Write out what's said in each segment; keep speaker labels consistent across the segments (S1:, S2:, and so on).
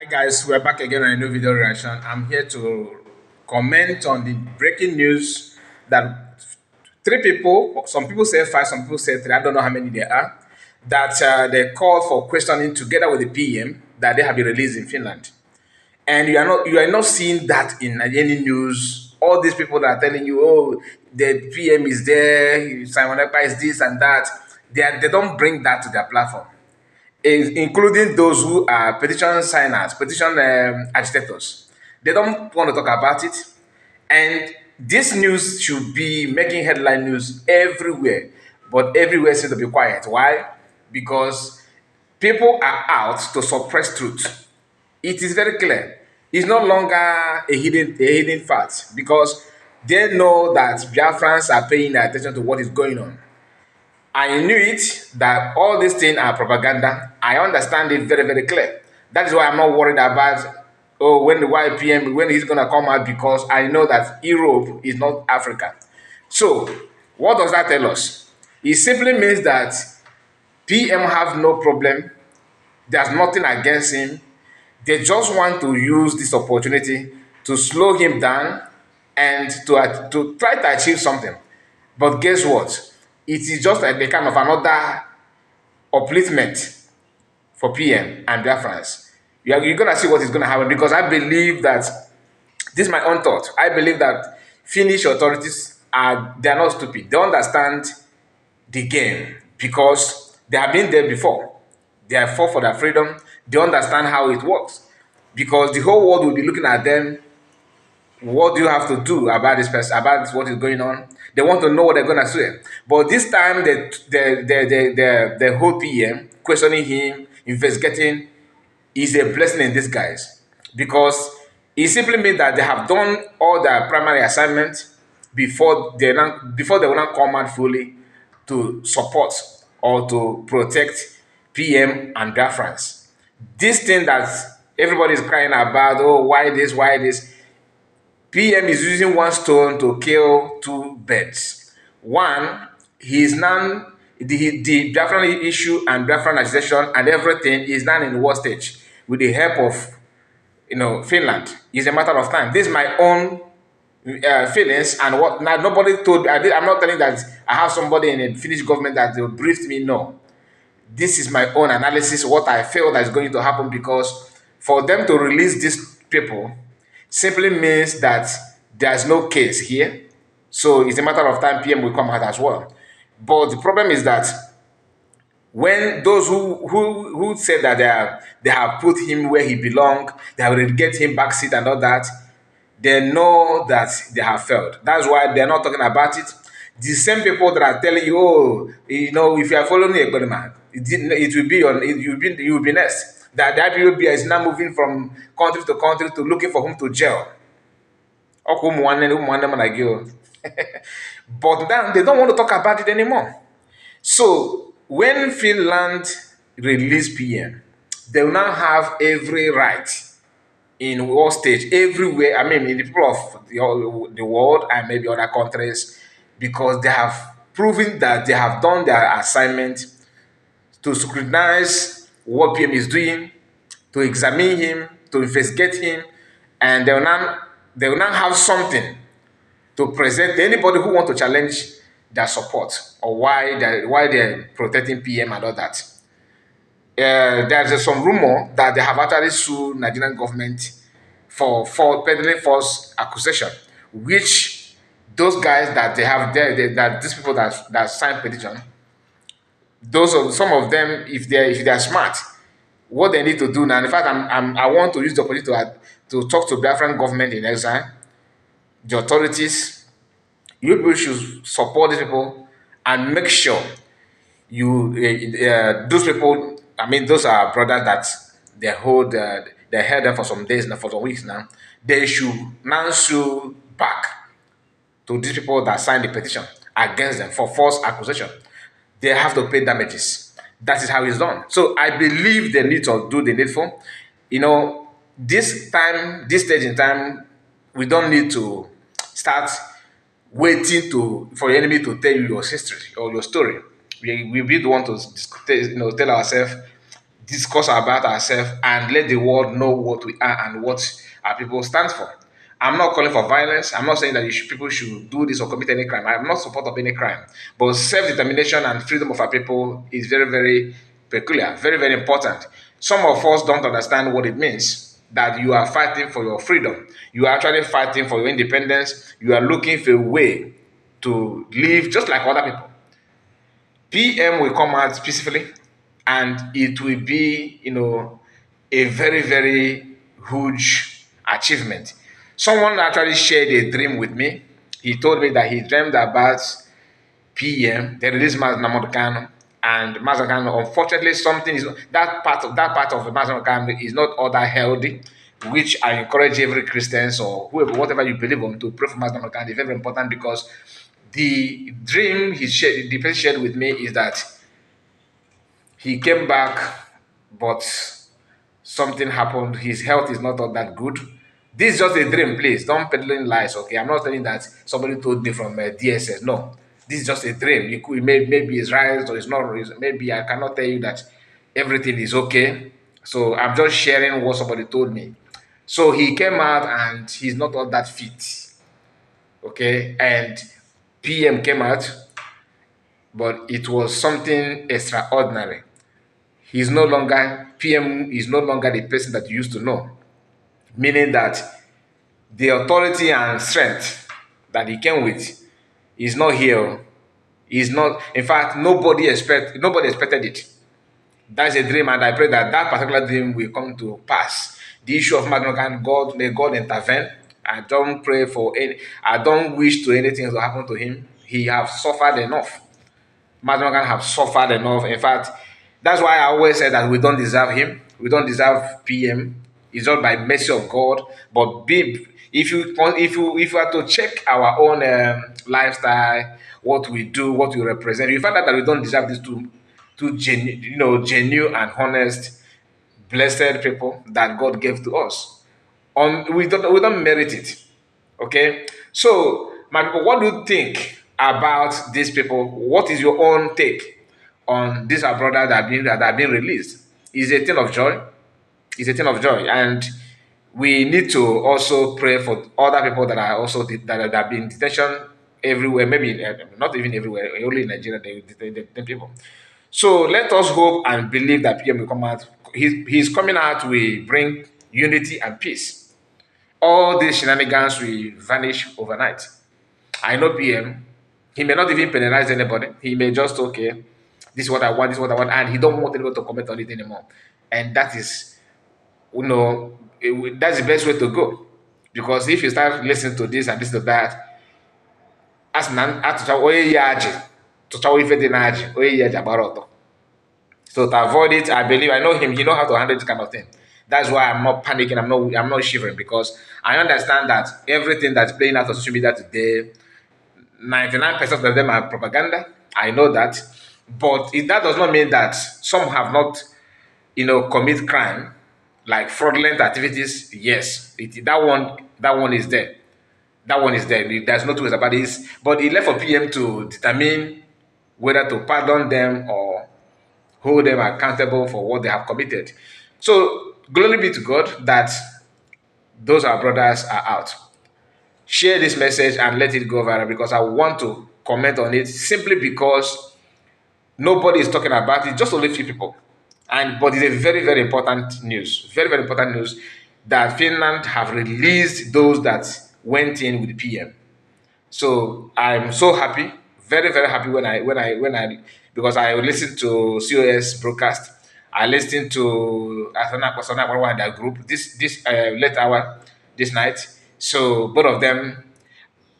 S1: Hi guys, we're back again on a new video reaction. I'm here to comment on the breaking news that three people, some people say five, some people say three, I don't know how many there are, that they called for questioning together with the PM that they have been released in Finland. And you are not seeing that in any news. All these people that are telling you, oh, the PM is there, Simon Ekpa is this and that, they don't bring that to their platform, including those who are petition signers, petition agitators. They don't want to talk about it. And this news should be making headline news everywhere, but everywhere seems to be quiet. Why? Because people are out to suppress truth. It is very clear. It's no longer a hidden fact because they know that Biafrans are paying attention to what is going on. I knew it that all these things are propaganda. I understand it very, very clear. That is why I'm not worried about when the YPM when he's gonna come out because I know that Europe is not Africa. So what does that tell us? It simply means that PM have no problem. There's nothing against him. They just want to use this opportunity to slow him down and to try to achieve something. But guess what? It is just like a kind of another upliftment for PM and Biafrans. You're going to see what is going to happen because I believe that this is my own thought. I believe that Finnish authorities they are not stupid. They understand the game because they have been there before. They have fought for their freedom. They understand how it works because the whole world will be looking at them. What do you have to do about this person, about what is going on? They want to know what they're going to say. But this time, the whole PM questioning him, investigating, is a blessing in disguise because it simply means that they have done all their primary assignments before they will not come out fully to support or to protect PM and Biafrans. This thing that everybody is crying about, oh, why this? PM is using one stone to kill two birds. One, he is now the Biafran issue and Biafran agitation and everything is now in the war stage with the help of Finland. It's a matter of time. This is my own feelings and what now nobody told me. I'm not telling that I have somebody in the Finnish government that they briefed me. No, this is my own analysis. What I feel that is going to happen because for them to release these people simply means that there's no case here. So it's a matter of time PM will come out as well. But the problem is that when those who said that they have put him where he belongs, they have relegated him back seat and all that, they know that they have failed. That's why they're not talking about it. The same people that are telling you, oh, if you are following Ekpa man, it will be on, you will be next. That the IPOB is now moving from country to country to looking for whom to jail. Ọkụ ụmụ nwanne m na gị o. But now they don't want to talk about it anymore. So when Finland release PM, they will now have every right in all stage, everywhere. I mean, in the people of the world and maybe other countries, because they have proven that they have done their assignment to scrutinize what PM is doing, to examine him, to investigate him, and they will now have something to present to anybody who want to challenge their support or why they're protecting PM and all that. There's some rumor that they have actually sued Nigerian government for peddling false accusation, which those guys that they have there, that these people that signed petition, some of them, if they're smart, what they need to do now. In fact, I want to use the opportunity to talk to Biafran government in exile, the authorities. You people should support these people and make sure those people. I mean, those are brothers that they held them for some days now, for some weeks now. They should now sue back to these people that signed the petition against them for false accusation. They have to pay damages. That is how it's done. So I believe they need to do the needful. This time, this stage in time, we don't need to start waiting for your enemy to tell you your history or your story. We really want to tell ourselves discuss about ourselves and let the world know what we are and what our people stand for. I'm not calling for violence. I'm not saying that people should do this or commit any crime. I'm not support of any crime. But self-determination and freedom of our people is very, very peculiar, very, very important. Some of us don't understand what it means that you are fighting for your freedom. You are actually fighting for your independence. You are looking for a way to live just like other people. PM will come out peacefully, and it will be, a very, very huge achievement. Someone actually shared a dream with me. He told me that he dreamed about PM, they released Maznamod Kano, and Mazen Kano, unfortunately, something is that part of Mazen Kano is not all that healthy, which I encourage every Christians or whoever, whatever you believe on, to pray for Mazen Kano. It's very important because the dream the person shared with me is that he came back, but something happened. His health is not all that good. This is just a dream, please. Don't peddling lies, okay? I'm not telling that somebody told me from DSS. No, this is just a dream. Maybe it's right or it's not. Maybe I cannot tell you that everything is okay. So I'm just sharing what somebody told me. So he came out and he's not all that fit, okay? And PM came out, but it was something extraordinary. PM is no longer the person that you used to know, meaning that the authority and strength that he came with is not here. Is not, in fact, nobody expected it. That's a dream, and I pray that that particular dream will come to pass. The issue of Magnogan, God, may God intervene. I don't pray for any, I don't wish to anything to happen to him. He has suffered enough. Madman have suffered enough. In fact, that's why I always say that we don't deserve him. We don't deserve PM. It's not by mercy of God. But if you are to check our own lifestyle, what we do, what we represent, you find out that we don't deserve these two genuine and honest, blessed people that God gave to us. We don't merit it. Okay, so my people, what do you think about these people? What is your own take on these our brothers that have been released? Is a thing of joy. It's a thing of joy, and we need to also pray for other people that are also that have been in detention everywhere. Maybe not even everywhere, only in Nigeria they detain people. So let us hope and believe that PM will come out. He's coming out will bring unity and peace. All these shenanigans will vanish overnight. I know PM, he may not even penalize anybody. He may just, okay, this is what I want, this is what I want, and he don't want anybody to comment on it anymore. And that is, that's the best way to go. Because if you start listening to this and this to that, as nan atụcha onye ya ajị tụchawa ife dị na ajị onye ya ji agbara ọtọ. So to avoid it, I know him. He know how to handle this kind of thing. That's why I'm not panicking. I'm not shivering because I understand that everything that's playing out on social media today, 99% of them are propaganda. I know that, but that does not mean that some have not, commit crime, like fraudulent activities. Yes, that one is there. That one is there. There's no two ways about this. But it left for PM to determine whether to pardon them or hold them accountable for what they have committed. So, glory be to God that those our brothers are out. Share this message and let it go viral because I want to comment on it simply because nobody is talking about it, just only few people. But it's a very, very important news. Very, very important news that Finland have released those that went in with the PM. So I'm so happy, very very happy when I because I listened to COS broadcast. I listened to Asana one in that group this late hour this night. So both of them,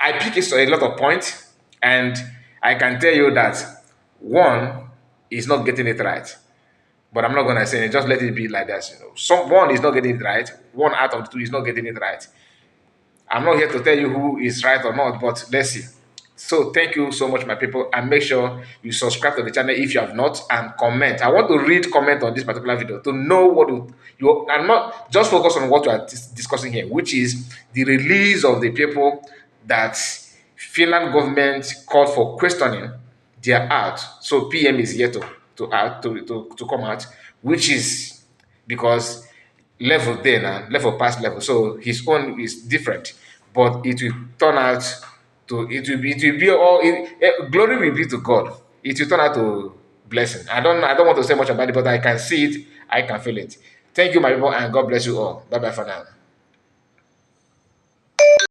S1: I pick it a lot of points, and I can tell you that one is not getting it right. But I'm not gonna say it. Just let it be like that. One is not getting it right. One out of the two is not getting it right. I'm not here to tell you who is right or not, but let's see. So thank you so much, my people, and make sure you subscribe to the channel if you have not, and comment. I want to read comment on this particular video to know what you and not just focus on what we are discussing here, which is the release of the people that Finland government called for questioning. They are out. So PM is here to come out. which is because level then and level past level. So his own is different, but it will turn out to it will be all glory will be to God. It will turn out to blessing. I don't want to say much about it, but I can see it, I can feel it. Thank you, my people, and God bless you all. Bye bye for now.